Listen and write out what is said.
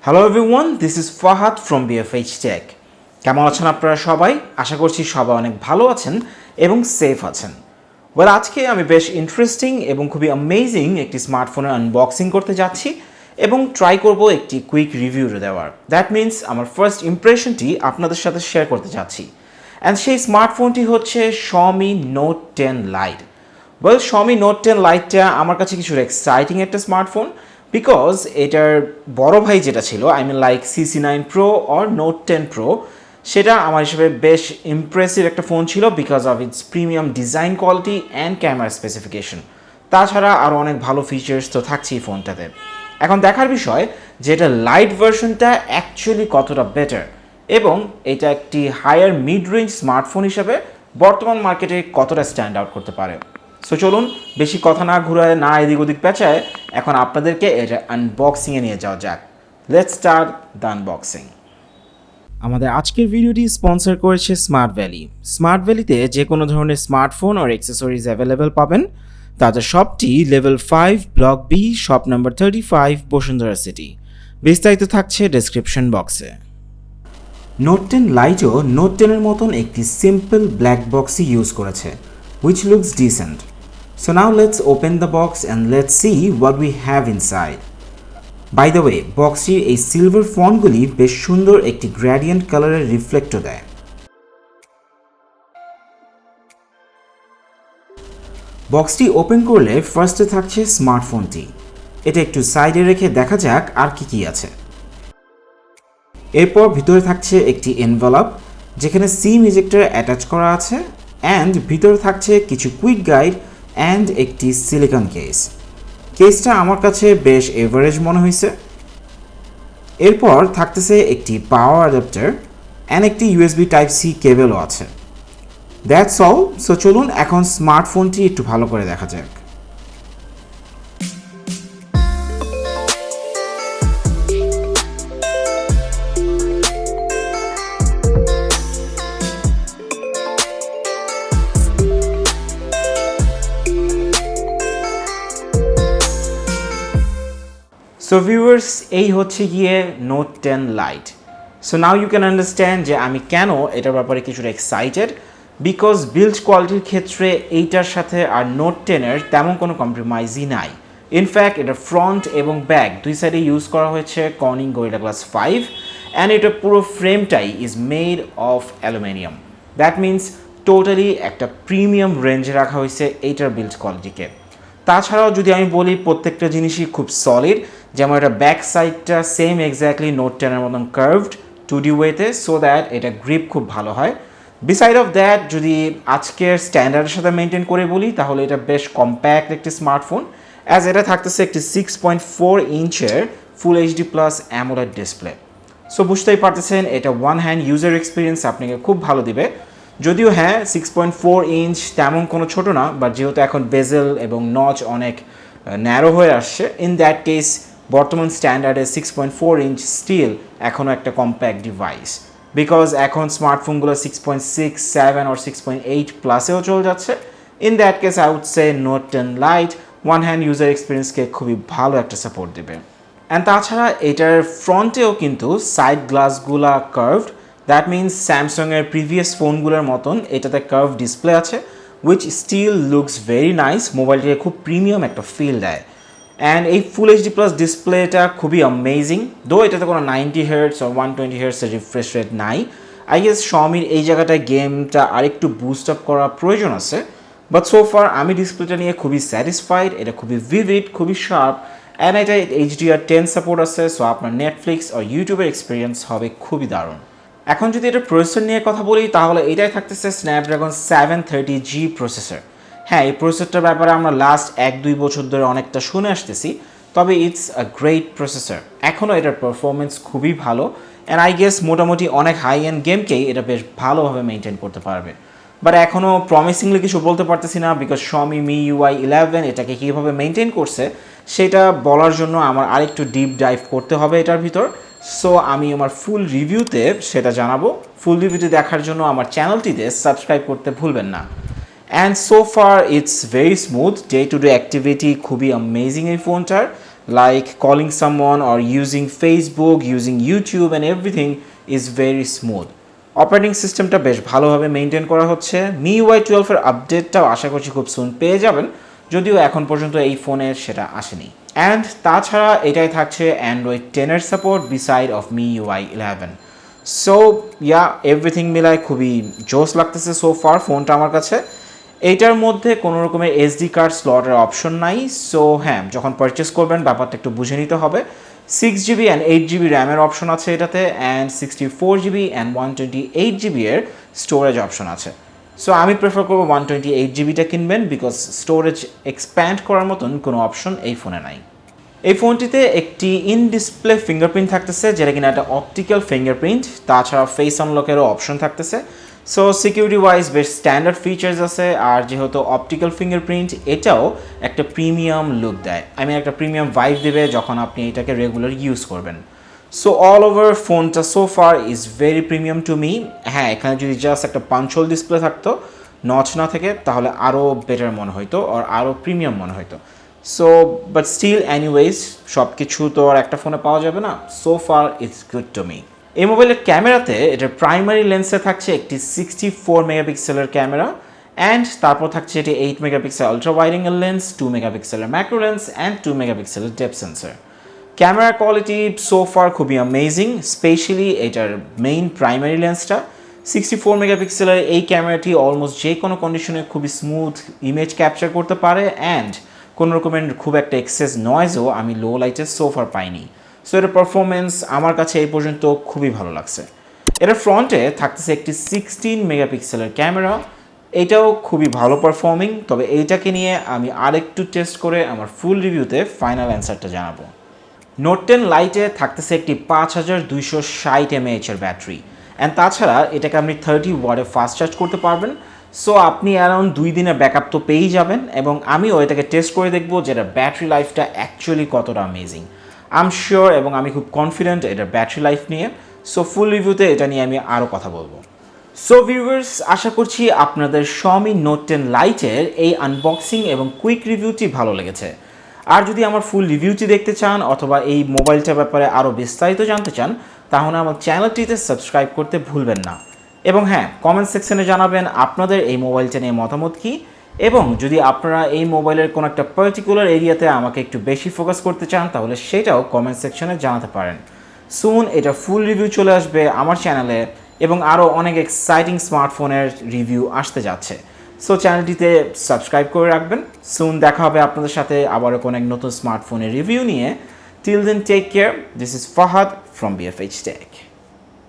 Hello everyone, this is Fahad from BFH tech. কেমন আছেন আপনারা সবাই? আশা করছি সবাই অনেক ভালো আছেন এবং সেফ আছেন। ওয়েল, আজকে আমি বেশ ইন্টারেস্টিং এবং খুবই অ্যামেজিং একটি স্মার্টফোনের আনবক্সিং করতে যাচ্ছি এবং ট্রাই করব একটি কুইক রিভিউ দেওয়ার। দ্যাট মিনস আমার ফার্স্ট ইমপ্রেশনটি আপনাদের সাথে শেয়ার করতে যাচ্ছি। অ্যান্ড সেই স্মার্টফোনটি হচ্ছে Xiaomi Note 10 Lite। Well, Xiaomi Note 10 Liteটা আমার কাছে কিছু এক্সাইটিং একটা স্মার্টফোন, বিকজ এটার বড় ভাই যেটা ছিল, like CC9 Pro or Note 10 Pro, সেটা আমার হিসেবে বেশ ইমপ্রেসিভ একটা ফোন ছিল because of its premium design quality and camera specification. তাছাড়া আরও অনেক ভালো ফিচার্স তো থাকছেই ফোনটাতে। এখন দেখার বিষয় যে এটা লাইট ভার্সনটা অ্যাকচুয়ালি কতটা বেটার এবং এটা একটি হায়ার মিড রেঞ্জ স্মার্টফোন হিসেবে বর্তমান মার্কেটে কতটা স্ট্যান্ড আউট করতে পারে। সো চলুন, বেশি কথা না ঘুরায়, না এদিক ওদিক পেঁচায়, এখন আপনাদেরকে এটা আনবক্সিংয়ে নিয়ে যাওয়া যাক। Let's start the unboxing. আমাদের আজকের ভিডিওটি স্পন্সর করেছে স্মার্ট ভ্যালি। স্মার্ট ভ্যালিতে যে কোনো ধরনের স্মার্টফোন আর অ্যাক্সেসরিজ অ্যাভেলেবেল পাবেন। তাদের শপটি level 5 block B, shop number 35, Bashundhara city. বিস্তারিত থাকছে ডেসক্রিপশন বক্সে। নোট 10 লাইটও নোট 10-এর মতন একটি সিম্পল ব্ল্যাক বক্সই ইউজ করেছে, which looks decent. So now let's open the box and let's see what we have inside. By the way, বক্সটির এই silver ফন্টগুলি বেশ সুন্দর একটি গ্রেডিয়েন্ট কালারের রিফ্লেক্টও দেয়। বক্সটি ওপেন করলে ফার্স্টে থাকছে স্মার্টফোনটি। এটা একটু সাইডে রেখে দেখা যাক আর কি আছে। এরপর ভিতরে থাকছে একটি এনভেলপ যেখানে সিম ইজেক্টর অ্যাটাচ করা আছে, অ্যান্ড ভিতরে থাকছে কিছু কুইক গাইড অ্যান্ড একটি সিলিকন কেসটা আমার কাছে বেশ এভারেজ মনে হয়েছে। এরপর থাকতেছে একটি পাওয়ার অ্যাডাপ্টার অ্যান্ড একটি ইউএসবি টাইপ সি কেবলও আছে। That's all. সো চলুন এখন স্মার্টফোনটি একটু ভালো করে দেখা যাক। সো ভিউয়ার্স, এই হচ্ছে গিয়ে note 10 light. So now you can understand যে আমি কেন এটার ব্যাপারে কিছুটা এক্সাইটেড, বিকজ বিল্ড কোয়ালিটির ক্ষেত্রে এইটার সাথে আর নোট 10-এর তেমন কোনো কম্প্রোমাইজই নাই। ইনফ্যাক্ট এটা ফ্রন্ট এবং ব্যাক দুই সাইডে ইউজ করা হয়েছে কর্নিং গরিলা গ্লাস 5, অ্যান্ড এটা পুরো ফ্রেমটাই is made of aluminium. That means totally একটা প্রিমিয়াম রেঞ্জে রাখা হয়েছে এইটার বিল্ড কোয়ালিটিকে। তাছাড়াও যদি আমি বলি, প্রত্যেকটা জিনিসই খুব সলিড। যেমন এটা ব্যাক সাইডটা সেম এক্স্যাক্টলি নোট 10-এর মতন কার্ভড 2D ওয়েতে, সো দ্যাট এটা গ্রিপ খুব ভালো হয়। বিসাইড অফ দ্যাট, যদি আজকের স্ট্যান্ডার্ডের সাথে মেনটেন করে বলি, তাহলে এটা বেশ কম্প্যাক্ট একটি স্মার্টফোন, অ্যাজ এটা থাকতেছে একটি 6.4 ইঞ্চের full HD plus AMOLED display. So বুঝতেই পারতেছেন এটা ওয়ান হ্যান্ড ইউজার এক্সপিরিয়েন্স আপনাকে খুব ভালো দিবে। যদিও হ্যাঁ, 6.4 ইঞ্চ তেমন কোনো ছোটো না, বাট যেহেতু এখন বেজেল এবং নচ অনেক ন্যারো হয়ে আসছে, ইন দ্যাট কেস বর্তমান স্ট্যান্ডার্ডে 6.4 ইঞ্চ স্টিল এখনও একটা কম্প্যাক্ট ডিভাইস, বিকজ এখন স্মার্টফোনগুলো 6.6, 7 or 6.8 প্লাসেও চলে যাচ্ছে। In that case I would say note 10 lite one hand user এক্সপিরিয়েন্সকে খুবই ভালো একটা সাপোর্ট দেবে। অ্যান্ড তাছাড়া এটার ফ্রন্টেও কিন্তু সাইড গ্লাসগুলা কার্ভড। দ্যাট মিনস স্যামসাংয়ের প্রিভিয়াস ফোনগুলোর মতন এটাতে কার্ভ ডিসপ্লে আছে, which still looks very nice. মোবাইলটিকে খুব প্রিমিয়াম একটা ফিল দেয়। অ্যান্ড এই ফুল এইচডি প্লাস ডিসপ্লেটা খুবই অ্যামেজিং, দো এটাতে কোনো 90 হার্টজ or 120 হার্টসের রিফ্রেশ রেট নাই। আই গেস Xiaomiর এই জায়গাটায় গেমটা আরেকটু বুস্ট আপ করার প্রয়োজন আছে, বাট সো ফার আমি ডিসপ্লেটা নিয়ে খুবই স্যাটিসফাইড। এটা খুবই ভিভিড, খুবই শার্প, অ্যান্ড এটা HDR10 সাপোর্ট আছে, সো আপনার নেটফ্লিক্স আর ইউটিউবের এক্সপিরিয়েন্স হবে খুবই দারুণ। এখন যদি এটা প্রসেসর নিয়ে কথা বলি, তাহলে এটাই থাকতেছে স্ন্যাপড্রাগন 730G প্রসেসর। হ্যাঁ, এই প্রসেসরটার ব্যাপারে আমরা লাস্ট 1-2 বছর ধরে অনেকটা শুনে আসতেছি, তবে ইটস আ গ্রেট প্রসেসর। এখনও এটার পারফরমেন্স খুবই ভালো, অ্যান্ড আই গেস মোটামুটি অনেক হাই এন্ড গেমকেই এটা বেশ ভালোভাবে মেনটেন করতে পারবে। বাট এখনও প্রমিসিংলি কিছু বলতে পারতেছি না, বিকজ Xiaomi Mi UI 11 এটাকে কীভাবে মেনটেন করছে সেটা বলার জন্য আমার আরেকটু ডিপ ডাইভ করতে হবে এটার ভিতর। সো আমি আমার ফুল রিভিউতে সেটা জানাবো। ফুল রিভিউটি দেখার জন্য আমার চ্যানেলটিতে সাবস্ক্রাইব করতে ভুলবেন না। And so far it's very smooth, day to day activity খুবই অ্যামেজিং এই ফোনটার। like calling someone or using Facebook, using YouTube and everything is very smooth. Operating সিস্টেমটা বেশ ভালোভাবে মেনটেন করা হচ্ছে। MIUI 12 এর আপডেটটাও আশা করছি খুব সুন পেয়ে যাবেন, যদিও এখন পর্যন্ত এই ফোনের সেটা আসেনি। অ্যান্ড তাছাড়া এটাই থাকছে অ্যান্ড্রয়েড 10 এর support beside of MIUI 11। So yeah, everything মিলায় খুবই জোস লাগতেছে সো ফার ফোনটা আমার কাছে। এইটার মধ্যে কোনো রকমের SD কার্ড স্লটের অপশন নাই। সো হ্যাঁ, যখন পারচেস করবেন ব্যাপারটা একটু বুঝে নিতে হবে। 6GB অ্যান্ড 8GB র্যামের অপশন আছে এটাতে, অ্যান্ড 64GB অ্যান্ড 128GB এর স্টোরেজ অপশন আছে। সো আমি প্রেফার করবো 128GBটা কিনবেন, বিকজ স্টোরেজ এক্সপ্যান্ড করার মতন কোনো অপশন এই ফোনে নাই। এই ফোনটিতে একটি ইন ডিসপ্লে ফিঙ্গারপ্রিন্ট থাকতেছে, যেটা কিনা একটা অপটিক্যাল ফিঙ্গারপ্রিন্ট। তাছাড়া ফেস আনলকেরও অপশন থাকতেছে। সো সিকিউরিটি ওয়াইজ বেশ স্ট্যান্ডার্ড ফিচার্স আছে। আর যেহেতু অপটিক্যাল ফিঙ্গারপ্রিন্ট, এটাও একটা প্রিমিয়াম লুক দেয়, একটা প্রিমিয়াম ভাইব দেবে যখন আপনি এটাকে রেগুলার ইউজ করবেন। সো অল ওভার ফোনটা so far is very premium to me. হ্যাঁ, এখানে যদি জাস্ট একটা পাঞ্চল ডিসপ্লে থাকতো, নচ না থেকে, তাহলে আরও বেটার মনে হইতো আর আরও প্রিমিয়াম মনে হইতো। সো বাট স্টিল এনিওয়েজ, সব কিছু তো আর একটা ফোনে পাওয়া যাবে না। So far it's good to me. এই মোবাইলের ক্যামেরাতে এটার প্রাইমারি লেন্সে থাকছে একটি 64 মেগাপিক্সেলের ক্যামেরা, অ্যান্ড তারপর থাকছে এটি 8 megapixel ultra wide angle lens, 2 মেগাপিক্সেলের ম্যাক্রো লেন্স অ্যান্ড 2 মেগাপিক্সেলের depth sensor. Camera quality so far খুবই অ্যামেজিং, স্পেশালি এটার মেইন প্রাইমারি লেন্সটা। 64 মেগাপিক্সেলের এই ক্যামেরাটি অলমোস্ট যে কোনো কন্ডিশনে খুবই স্মুথ ইমেজ ক্যাপচার করতে পারে, অ্যান্ড কোনো রকমের খুব একটা এক্সেস নয়েজও আমি লো লাইটের সো ফার পাইনি। সো এটার পারফরমেন্স আমার কাছে এই পর্যন্ত খুবই ভালো লাগছে। এটার ফ্রন্টে থাকতেছে একটি 16 মেগাপিক্সেলের ক্যামেরা, এটাও খুবই ভালো পারফর্মিং। তবে এইটাকে নিয়ে আমি আরেকটু টেস্ট করে আমার ফুল রিভিউতে ফাইনাল অ্যান্সারটা জানাবো। নোট 10 লাইটে থাকতেছে একটি 5260 mAh এর ব্যাটারি, অ্যান্ড তাছাড়া এটাকে আপনি 30 ওয়াটে ফাস্ট চার্জ করতে পারবেন। সো আপনি অ্যারাউন্ড 2 দিনের ব্যাকআপ তো পেয়েই যাবেন, এবং আমিও এটাকে টেস্ট করে দেখবো যে এটার ব্যাটারি লাইফটা অ্যাকচুয়ালি কতটা অ্যামেজিং। আই এম শিওর এবং আমি খুব কনফিডেন্ট এটার ব্যাটারি লাইফ নিয়ে। সো ফুল রিভিউতে এটা নিয়ে আমি আরও কথা বলবো। সো ভিউয়ার্স, আশা করছি আপনাদের Xiaomi Note 10 লাইটের এই আনবক্সিং এবং কুইক রিভিউটি ভালো লেগেছে। আর যদি আমার ফুল রিভিউটি দেখতে চান অথবা এই মোবাইলটার ব্যাপারে আরও বিস্তারিত জানতে চান, তাহলে আমার চ্যানেলটিতে সাবস্ক্রাইব করতে ভুলবেন না। এবং হ্যাঁ, কমেন্ট সেকশনে জানাবেন আপনাদের এই মোবাইলটা নিয়ে মতামত কী, এবং যদি আপনারা এই মোবাইলের কোনো একটা পার্টিকুলার এরিয়াতে আমাকে একটু বেশি ফোকাস করতে চান, তাহলে সেটাও কমেন্ট সেকশনে জানাতে পারেন। সুন এটা ফুল রিভিউ চলে আসবে আমার চ্যানেলে, এবং আরও অনেক এক্সাইটিং স্মার্টফোনের রিভিউ আসতে যাচ্ছে। সো চ্যানেলটিতে সাবস্ক্রাইব করে রাখবেন। সুন দেখা হবে আপনাদের সাথে আবারও কোনো এক নতুন স্মার্টফোনের রিভিউ নিয়ে। Till then, take care. This is Fahad from BFH Tech.